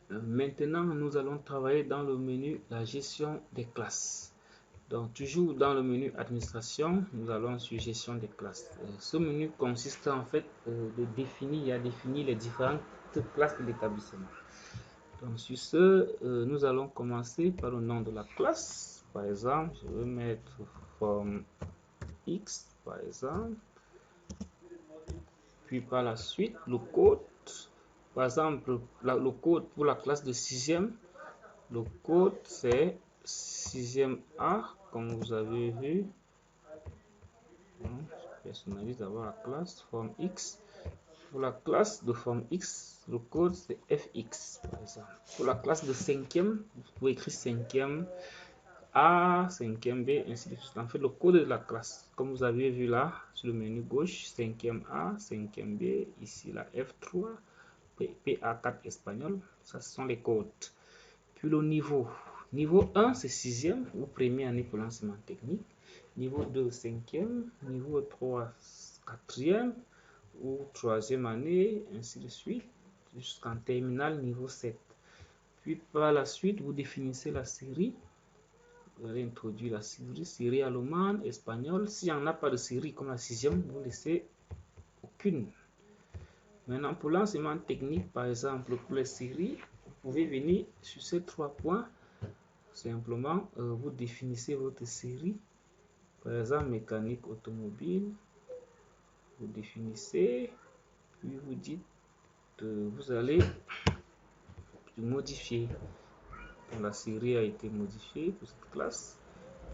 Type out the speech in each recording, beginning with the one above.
Maintenant, nous allons travailler dans le menu la gestion des classes. Donc, toujours dans le menu administration, nous allons sur gestion des classes. Ce menu consiste en fait de définir les différentes classes de l'établissement. Donc, sur ce, nous allons commencer par le nom de la classe. Par exemple, je vais mettre forme X, par exemple. Puis par la suite, le code. Par exemple, le code pour la classe de 6e, le code c'est 6e A, comme vous avez vu. Je personnalise d'abord la classe forme X. Pour la classe de forme X, le code c'est FX, par exemple. Pour la classe de 5e, vous pouvez écrire 5e A, 5e B, ainsi de suite. En fait, le code de la classe, comme vous avez vu là, sur le menu gauche, 5e A, 5e B, ici la F3, PA4 espagnol, ça ce sont les codes. Puis le niveau. Niveau 1, c'est 6e ou première année pour l'enseignement technique. Niveau 2, 5e. Niveau 3, 4e ou 3e année, ainsi de suite, jusqu'en terminale niveau 7. Puis par la suite, vous définissez la série. Vous allez introduire la série allemande, espagnole. S'il n'y en a pas de série comme la 6e, vous laissez aucune. Maintenant, pour l'enseignement technique, par exemple, pour les séries, vous pouvez venir sur ces 3 points. Simplement, vous définissez votre série. Par exemple, mécanique automobile. Vous définissez, puis vous dites, vous allez modifier. La série a été modifiée pour cette classe.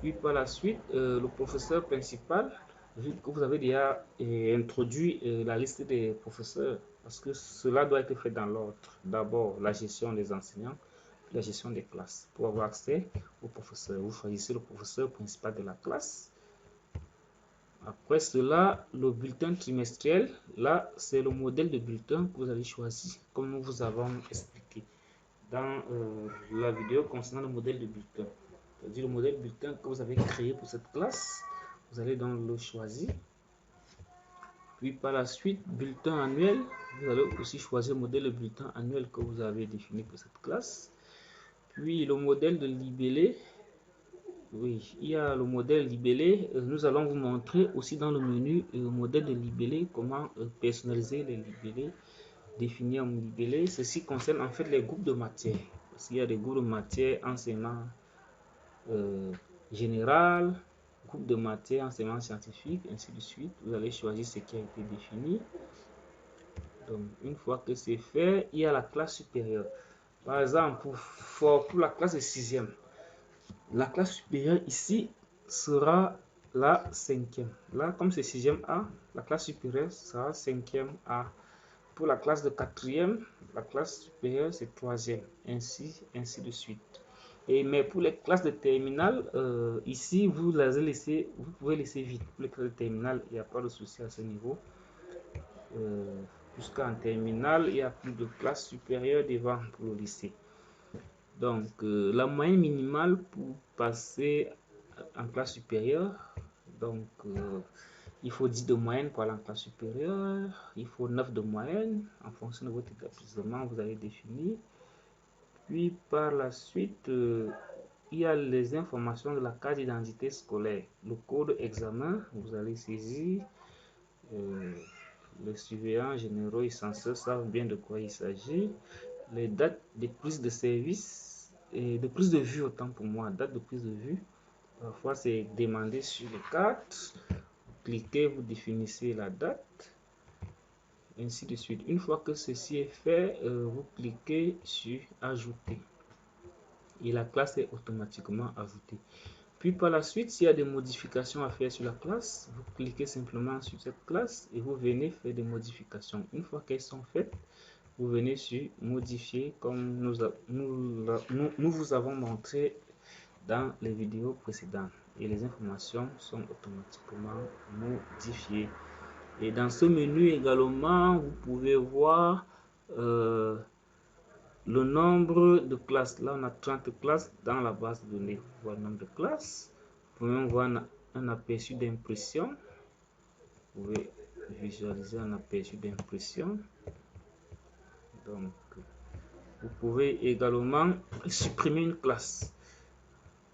Puis par la suite, le professeur principal, vu que vous avez déjà introduit la liste des professeurs, parce que cela doit être fait dans l'ordre. D'abord, la gestion des enseignants, puis la gestion des classes. Pour avoir accès au professeur, vous choisissez le professeur principal de la classe. Après cela, le bulletin trimestriel, là, c'est le modèle de bulletin que vous allez choisir, comme nous vous avons expliqué dans la vidéo concernant le modèle de bulletin. C'est-à-dire le modèle bulletin que vous avez créé pour cette classe. Vous allez donc le choisir. Puis par la suite, bulletin annuel. Vous allez aussi choisir le modèle de bulletin annuel que vous avez défini pour cette classe. Puis le modèle de libellé. Oui, il y a le modèle libellé. Nous allons vous montrer aussi dans le menu le modèle de libellé, comment personnaliser les libellés, définir un libellé. Ceci concerne en fait les groupes de matières. Parce qu'il y a des groupes de matières enseignement général, groupe de matière, enseignement scientifique, ainsi de suite. Vous allez choisir ce qui a été défini. Donc, une fois que c'est fait, il y a la classe supérieure. Par exemple, pour la classe de 6e, la classe supérieure ici sera la 5e. Là, comme c'est 6e A, la classe supérieure sera 5e A. Pour la classe de 4e, la classe supérieure c'est 3e, ainsi de suite. Mais pour les classes de terminale, ici, vous pouvez laisser vide. Pour les classes de terminale, il n'y a pas de souci à ce niveau. Jusqu'en terminale, il n'y a plus de classe supérieure devant pour le lycée. Donc, la moyenne minimale pour passer en classe supérieure, donc, il faut 10 de moyenne pour aller en classe supérieure, il faut 9 de moyenne, en fonction de votre établissement, vous allez définir. Puis, par la suite, il y a les informations de la carte d'identité scolaire. Le code examen, vous allez saisir. Les surveillants généraux et censeurs savent bien de quoi il s'agit. Les dates de prise de service et de prise de vue, autant pour moi, date de prise de vue. Parfois, c'est demandé sur les cartes. Vous cliquez, vous définissez la date, ainsi de suite. Une fois que ceci est fait, vous cliquez sur ajouter. Et la classe est automatiquement ajoutée. Puis par la suite, s'il y a des modifications à faire sur la classe, vous cliquez simplement sur cette classe et vous venez faire des modifications. Une fois qu'elles sont faites, vous venez sur modifier comme nous vous avons montré dans les vidéos précédentes. Et les informations sont automatiquement modifiées. Et dans ce menu également, vous pouvez voir le nombre de classes. Là, on a 30 classes dans la base de données. Voilà le nombre de classes. Vous pouvez voir un aperçu d'impression. Vous pouvez visualiser un aperçu d'impression. Donc, Vous pouvez également supprimer une classe.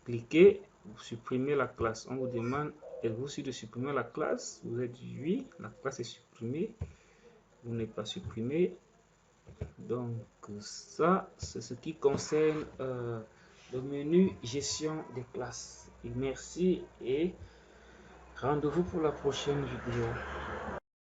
Cliquez, vous supprimez la classe. On vous demande, êtes-vous aussi de supprimer la classe? Vous êtes oui, la classe est supprimée. Vous n'êtes pas supprimé. Donc ça, c'est ce qui concerne le menu gestion des classes. Et merci et rendez-vous pour la prochaine vidéo.